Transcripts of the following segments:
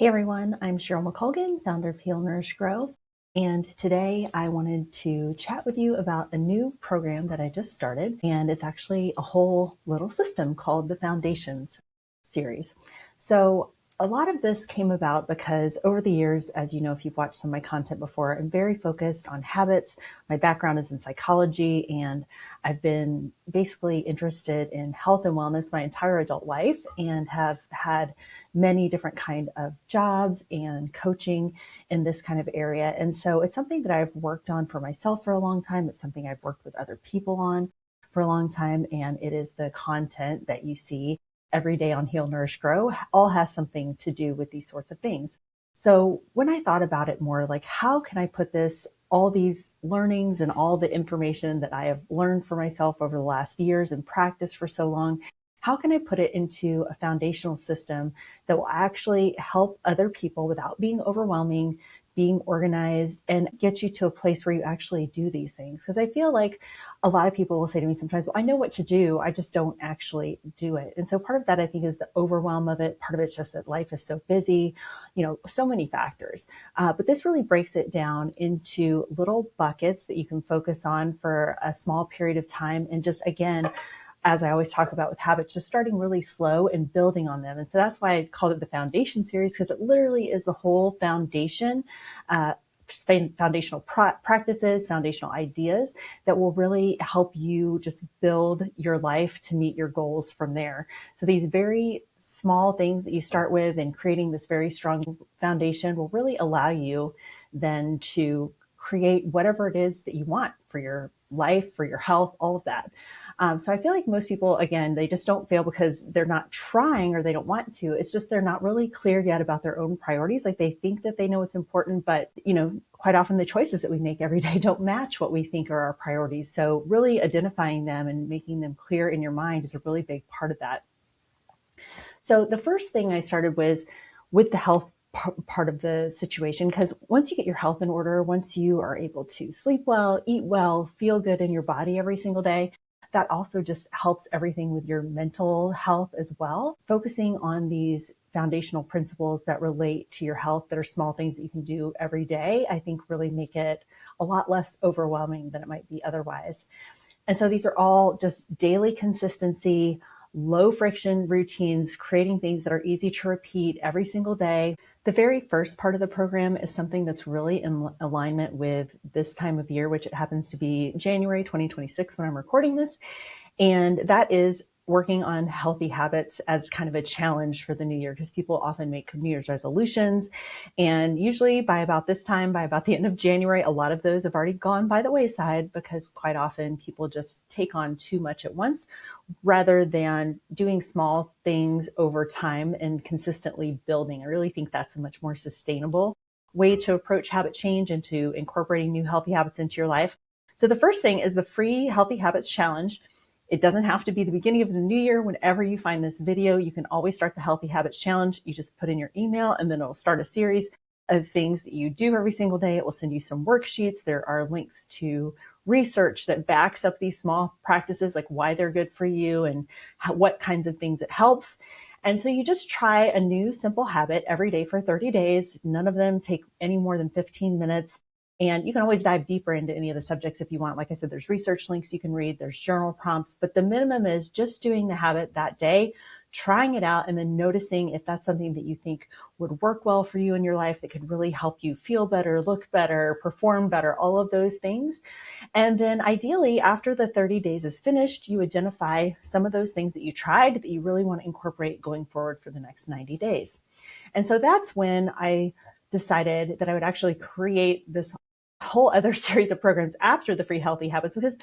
Hey everyone, I'm Cheryl McColgan, founder of Heal, Nourish, Grow. And today I wanted to chat with you about a new program that I just started. And it's actually a whole little system called the Foundations series. So a lot of this came about because over the years, as you know, if you've watched some of my content before, I'm very focused on habits. My background is in psychology, and I've been basically interested in health and wellness my entire adult life and have had many different kind of jobs and coaching in this kind of area. And so it's something that I've worked on for myself for a long time. It's something I've worked with other people on for a long time. And it is the content that you see every day on Heal, Nourish, Grow, all has something to do with these sorts of things. So when I thought about it more, like, how can I put this, all these learnings and all the information that I have learned for myself over the last years and practiced for so long, how can I put it into a foundational system that will actually help other people without being overwhelming, being organized, and get you to a place where you actually do these things? Because I feel like a lot of people will say to me sometimes, well, I know what to do, I just don't actually do it. And so part of that, I think, is the overwhelm of it. Part of it's just that life is so busy, so many factors. But this really breaks it down into little buckets that you can focus on for a small period of time. And just, again, as I always talk about with habits, just starting really slow and building on them. And so that's why I called it the Foundation series, because it literally is the whole foundation, foundational practices, foundational ideas that will really help you just build your life to meet your goals from there. So these very small things that you start with and creating this very strong foundation will really allow you then to create whatever it is that you want for your life, for your health, all of that. So I feel like most people, again, they just don't fail because they're not trying or they don't want to. It's just they're not really clear yet about their own priorities. Like, they think that they know what's important, but quite often the choices that we make every day don't match what we think are our priorities. So really identifying them and making them clear in your mind is a really big part of that. So the first thing I started was with the health part of the situation, because once you get your health in order, once you are able to sleep well, eat well, feel good in your body every single day, that also just helps everything with your mental health as well. Focusing on these foundational principles that relate to your health, that are small things that you can do every day, I think really make it a lot less overwhelming than it might be otherwise. And so these are all just daily consistency, low friction routines, creating things that are easy to repeat every single day. The very first part of the program is something that's really in alignment with this time of year, which it happens to be January 2026 when I'm recording this. And that is working on healthy habits as kind of a challenge for the new year, because people often make New Year's resolutions. And usually by about this time, by about the end of January, a lot of those have already gone by the wayside, because quite often people just take on too much at once rather than doing small things over time and consistently building. I really think that's a much more sustainable way to approach habit change and to incorporating new healthy habits into your life. So the first thing is the free Healthy Habits Challenge. It doesn't have to be the beginning of the new year. Whenever you find this video, you can always start the Healthy Habits Challenge. You just put in your email, and then it'll start a series of things that you do every single day. It will send you some worksheets. There are links to research that backs up these small practices, like why they're good for you and what kinds of things it helps. And so you just try a new simple habit every day for 30 days. None of them take any more than 15 minutes. And you can always dive deeper into any of the subjects if you want. Like I said, there's research links you can read, there's journal prompts, but the minimum is just doing the habit that day, trying it out, and then noticing if that's something that you think would work well for you in your life, that could really help you feel better, look better, perform better, all of those things. And then ideally, after the 30 days is finished, you identify some of those things that you tried that you really want to incorporate going forward for the next 90 days. And so that's when I decided that I would actually create this whole other series of programs after the free Healthy Habits, because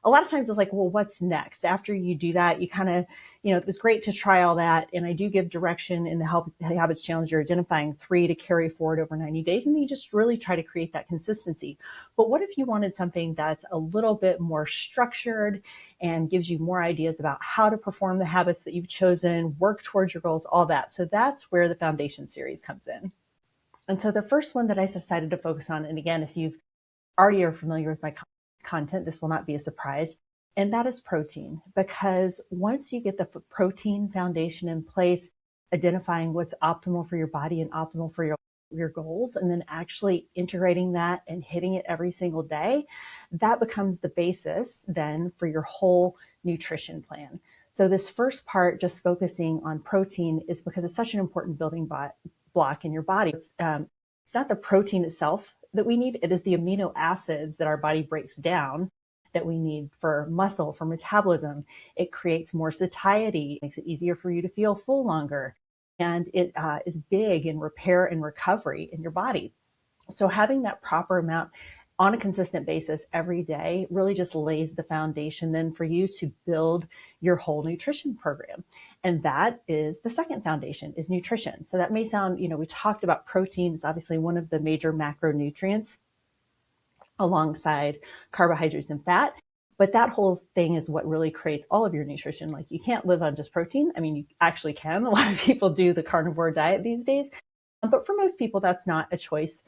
a lot of times it's like, well, what's next? After you do that, you kind of, it was great to try all that. And I do give direction in the Healthy Habits Challenge. You're identifying 3 to carry forward over 90 days. And then you just really try to create that consistency. But what if you wanted something that's a little bit more structured and gives you more ideas about how to perform the habits that you've chosen, work towards your goals, all that? So that's where the Foundation series comes in. And so the first one that I decided to focus on, and again, if you've already are familiar with my content, this will not be a surprise, and that is protein. Because once you get the protein foundation in place, identifying what's optimal for your body and optimal for your goals, and then actually integrating that and hitting it every single day, that becomes the basis then for your whole nutrition plan. So this first part, just focusing on protein, is because it's such an important building block in your body. It's not the protein itself that we need, it is the amino acids that our body breaks down that we need for muscle, for metabolism. It creates more satiety, makes it easier for you to feel full longer. And it is big in repair and recovery in your body. So having that proper amount on a consistent basis every day really just lays the foundation then for you to build your whole nutrition program. And that is the second foundation, is nutrition. So that may sound, we talked about protein is obviously one of the major macronutrients alongside carbohydrates and fat. But that whole thing is what really creates all of your nutrition. Like, you can't live on just protein. I mean, you actually can. A lot of people do the carnivore diet these days. But for most people, that's not a choice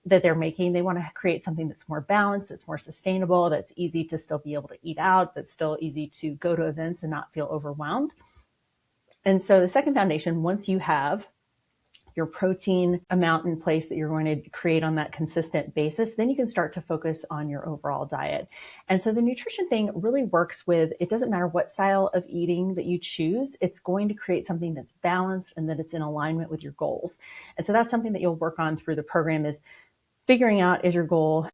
that they're making. They want to create something that's more balanced, that's more sustainable, that's easy to still be able to eat out, that's still easy to go to events and not feel overwhelmed. And so the second foundation, once you have your protein amount in place that you're going to create on that consistent basis, then you can start to focus on your overall diet. And so the nutrition thing really works with, it doesn't matter what style of eating that you choose, it's going to create something that's balanced and that it's in alignment with your goals. And so that's something that you'll work on through the program, is figuring out, is your goal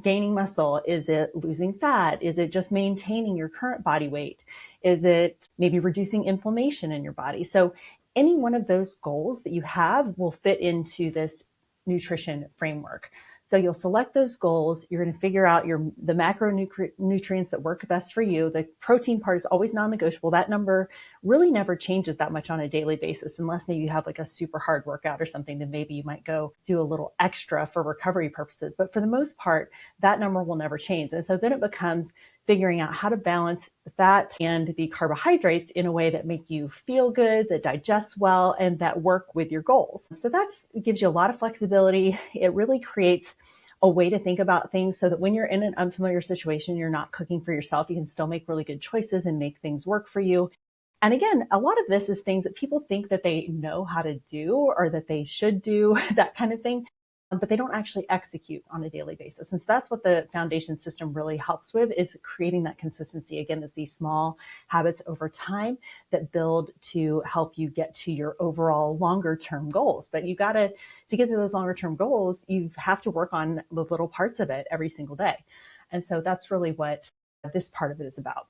gaining muscle? Is it losing fat? Is it just maintaining your current body weight? Is it maybe reducing inflammation in your body? So any one of those goals that you have will fit into this nutrition framework. So you'll select those goals. You're going to figure out the macronutrients that work best for you. The protein part is always non-negotiable. That number really never changes that much on a daily basis, unless maybe you have like a super hard workout or something, then maybe you might go do a little extra for recovery purposes. But for the most part, that number will never change. And so then it becomes figuring out how to balance the fat and the carbohydrates in a way that make you feel good, that digest well, and that work with your goals. So that gives you a lot of flexibility. It really creates a way to think about things so that when you're in an unfamiliar situation, you're not cooking for yourself. You can still make really good choices and make things work for you. And again, a lot of this is things that people think that they know how to do or that they should do, that kind of thing, but they don't actually execute on a daily basis. And so that's what the foundation system really helps with, is creating that consistency. Again, it's these small habits over time that build to help you get to your overall longer term goals. But to get to those longer term goals, you have to work on the little parts of it every single day. And so that's really what this part of it is about.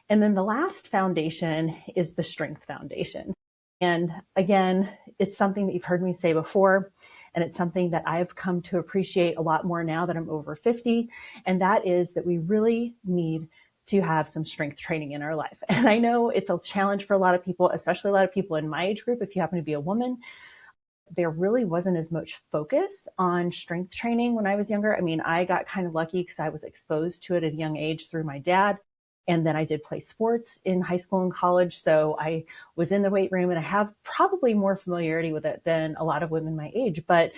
And then the last foundation is the strength foundation. And again, it's something that you've heard me say before, and it's something that I've come to appreciate a lot more now that I'm over 50. And that is that we really need to have some strength training in our life. And I know it's a challenge for a lot of people, especially a lot of people in my age group. If you happen to be a woman, there really wasn't as much focus on strength training when I was younger. I mean, I got kind of lucky because I was exposed to it at a young age through my dad. And then I did play sports in high school and college. So I was in the weight room, and I have probably more familiarity with it than a lot of women my age. But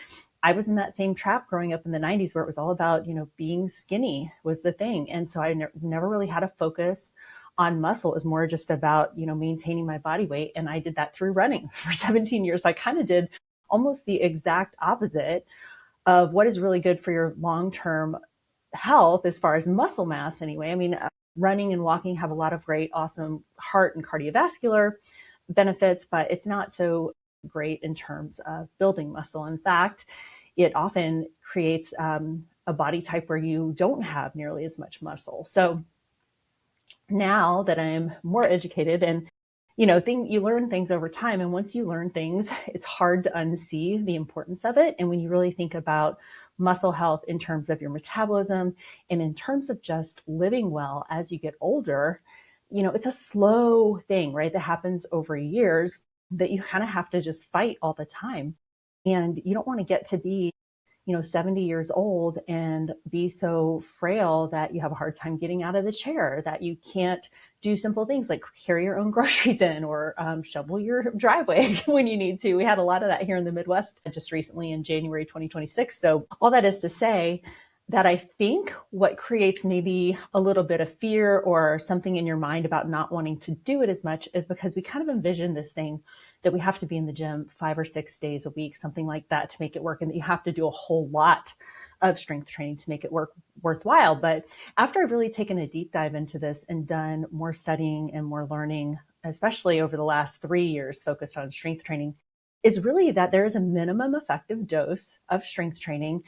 I was in that same trap growing up in the 90s where it was all about, being skinny was the thing. And so I never really had a focus on muscle. It was more just about, maintaining my body weight. And I did that through running for 17 years. I kind of did almost the exact opposite of what is really good for your long-term health as far as muscle mass anyway. I mean, running and walking have a lot of great, awesome heart and cardiovascular benefits, but it's not so great in terms of building muscle. In fact, it often creates a body type where you don't have nearly as much muscle. So now that I'm more educated and you learn things over time. And once you learn things, it's hard to unsee the importance of it. And when you really think about muscle health in terms of your metabolism and in terms of just living well as you get older, it's a slow thing, right? That happens over years that you kind of have to just fight all the time. And you don't want to get to be 70 years old and be so frail that you have a hard time getting out of the chair, that you can't do simple things like carry your own groceries in or shovel your driveway when you need to. We had a lot of that here in the Midwest just recently in January 2026. So all that is to say that I think what creates maybe a little bit of fear or something in your mind about not wanting to do it as much is because we kind of envision this thing that we have to be in the gym 5 or 6 days a week, something like that, to make it work, and that you have to do a whole lot of strength training to make it worthwhile. But after I've really taken a deep dive into this and done more studying and more learning, especially over the last 3 years focused on strength training, is really that there is a minimum effective dose of strength training.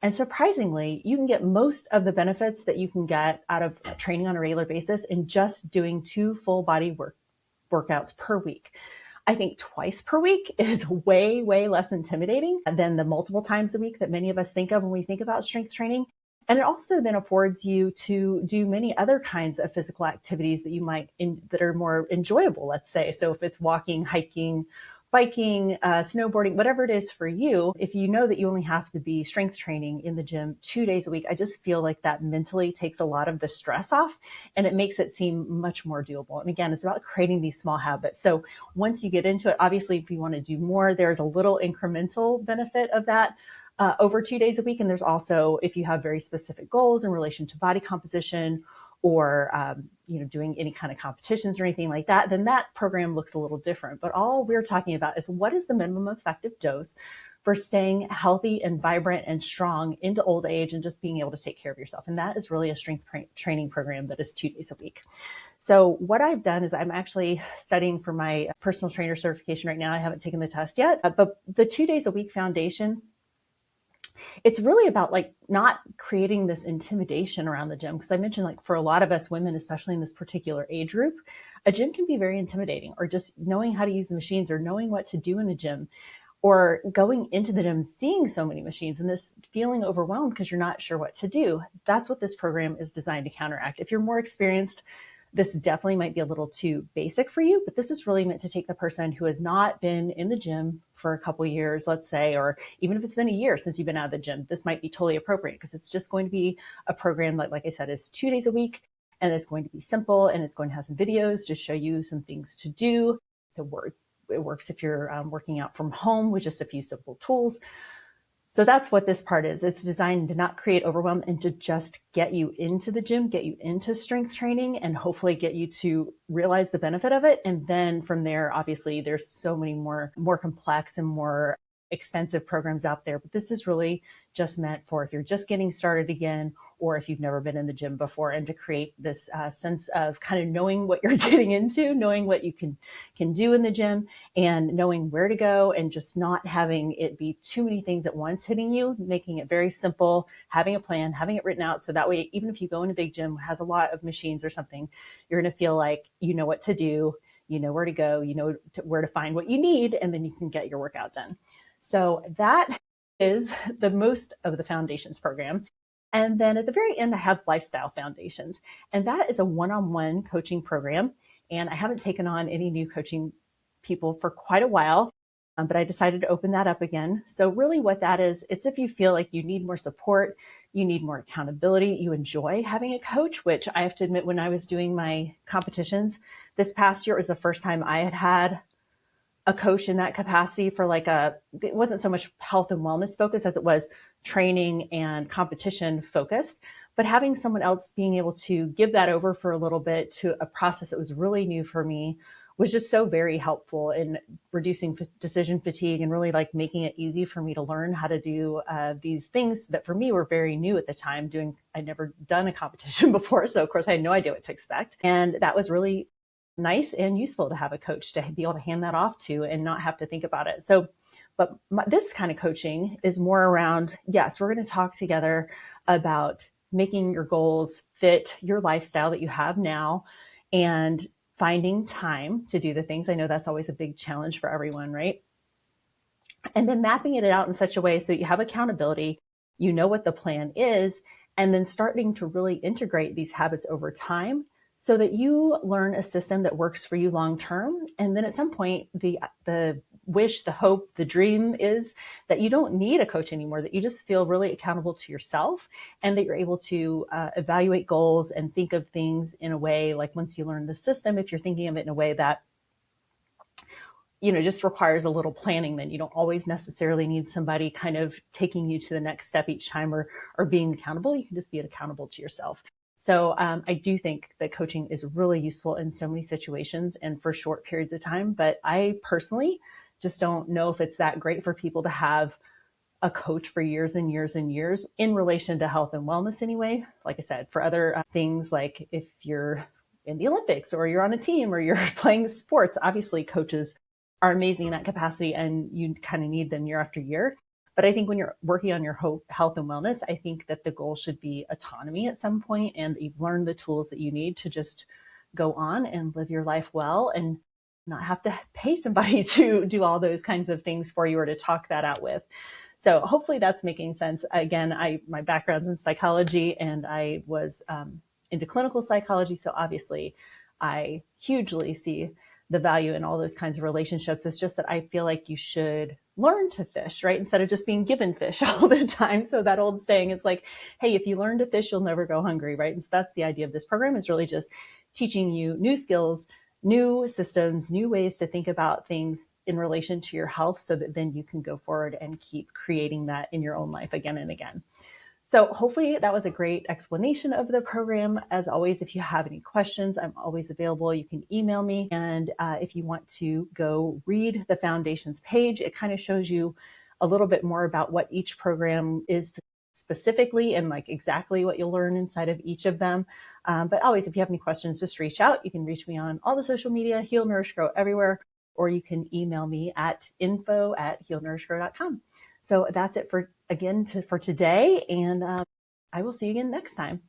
And surprisingly, you can get most of the benefits that you can get out of training on a regular basis in just doing 2 full body workouts per week. I think twice per week is way, way less intimidating than the multiple times a week that many of us think of when we think about strength training. And it also then affords you to do many other kinds of physical activities that you might that are more enjoyable, let's say. So if it's walking, hiking, biking, snowboarding, whatever it is for you, if you know that you only have to be strength training in the gym 2 days a week, I just feel like that mentally takes a lot of the stress off, and it makes it seem much more doable. And again, it's about creating these small habits. So once you get into it, obviously, if you want to do more, there's a little incremental benefit of that over 2 days a week. And there's also, if you have very specific goals in relation to body composition, or doing any kind of competitions or anything like that, then that program looks a little different. But all we're talking about is what is the minimum effective dose for staying healthy and vibrant and strong into old age and just being able to take care of yourself. And that is really a strength training program that is 2 days a week. So what I've done is I'm actually studying for my personal trainer certification right now. I haven't taken the test yet, but the 2 days a week foundation, it's really about like not creating this intimidation around the gym. Because I mentioned, like, for a lot of us women, especially in this particular age group, a gym can be very intimidating, or just knowing how to use the machines or knowing what to do in a gym, or going into the gym, seeing so many machines and this feeling overwhelmed because you're not sure what to do. That's what this program is designed to counteract. If you're more experienced, this definitely might be a little too basic for you, but this is really meant to take the person who has not been in the gym for a couple of years, let's say, or even if it's been a year since you've been out of the gym, this might be totally appropriate, because it's just going to be a program that, like I said, is 2 days a week, and it's going to be simple, and it's going to have some videos to show you some things to do. It works if you're working out from home with just a few simple tools. So that's what this part is. It's designed to not create overwhelm and to just get you into the gym, get you into strength training, and hopefully get you to realize the benefit of it. And then from there, obviously, there's so many more complex and more extensive programs out there. But this is really just meant for if you're just getting started again, or if you've never been in the gym before, and to create this sense of kind of knowing what you're getting into, knowing what you can do in the gym, and knowing where to go, and just not having it be too many things at once hitting you, making it very simple, having a plan, having it written out. So that way, even if you go in a big gym that has a lot of machines or something, you're going to feel like you know what to do, you know where to go, you know where to find what you need, and then you can get your workout done. So that is the most of the foundations program. And then at the very end, I have lifestyle foundations, and that is a one-on-one coaching program. And I haven't taken on any new coaching people for quite a while, but I decided to open that up again. So really what that is, it's if you feel like you need more support, you need more accountability, you enjoy having a coach, which I have to admit, when I was doing my competitions this past year, it was the first time I had a coach in that capacity for it wasn't so much health and wellness focused as it was training and competition focused, but having someone else being able to give that over for a little bit to a process that was really new for me was just so very helpful in reducing decision fatigue, and really making it easy for me to learn how to do these things that for me were very new at the time. I'd never done a competition before, so of course I had no idea what to expect. And that was really nice and useful to have a coach to be able to hand that off to and not have to think about it. So, but this kind of coaching is more around, yes, we're going to talk together about making your goals fit your lifestyle that you have now, and finding time to do the things. I know that's always a big challenge for everyone, right? And then mapping it out in such a way so you have accountability, you know what the plan is, and then starting to really integrate these habits over time, so that you learn a system that works for you long term. And then at some point, the wish, the hope, the dream is that you don't need a coach anymore, that you just feel really accountable to yourself, and that you're able to evaluate goals and think of things in a way, like once you learn the system, if you're thinking of it in a way that just requires a little planning, then you don't always necessarily need somebody kind of taking you to the next step each time, or being accountable. You can just be accountable to yourself. So I do think that coaching is really useful in so many situations and for short periods of time. But I personally just don't know if it's that great for people to have a coach for years and years and years in relation to health and wellness anyway. Like I said, for other things, like if you're in the Olympics or you're on a team or you're playing sports, obviously coaches are amazing in that capacity and you kind of need them year after year. But I think when you're working on your health and wellness, I think that the goal should be autonomy at some point, and you've learned the tools that you need to just go on and live your life well and not have to pay somebody to do all those kinds of things for you or to talk that out with. So hopefully that's making sense. Again, my background's in psychology and I was into clinical psychology. So obviously I hugely see the value in all those kinds of relationships. It's just that I feel like you should learn to fish, right? Instead of just being given fish all the time. So that old saying, it's like, hey, if you learn to fish, you'll never go hungry, right? And so that's the idea of this program, is really just teaching you new skills, new systems, new ways to think about things in relation to your health, so that then you can go forward and keep creating that in your own life again and again. So hopefully that was a great explanation of the program. As always, if you have any questions, I'm always available. You can email me. And if you want to go read the Foundations page, it kind of shows you a little bit more about what each program is specifically and like exactly what you'll learn inside of each of them. But always, if you have any questions, just reach out. You can reach me on all the social media, Heal, Nourish, Grow everywhere, or you can email me at info@healnourishgrow.com. So that's it for today. And I will see you again next time.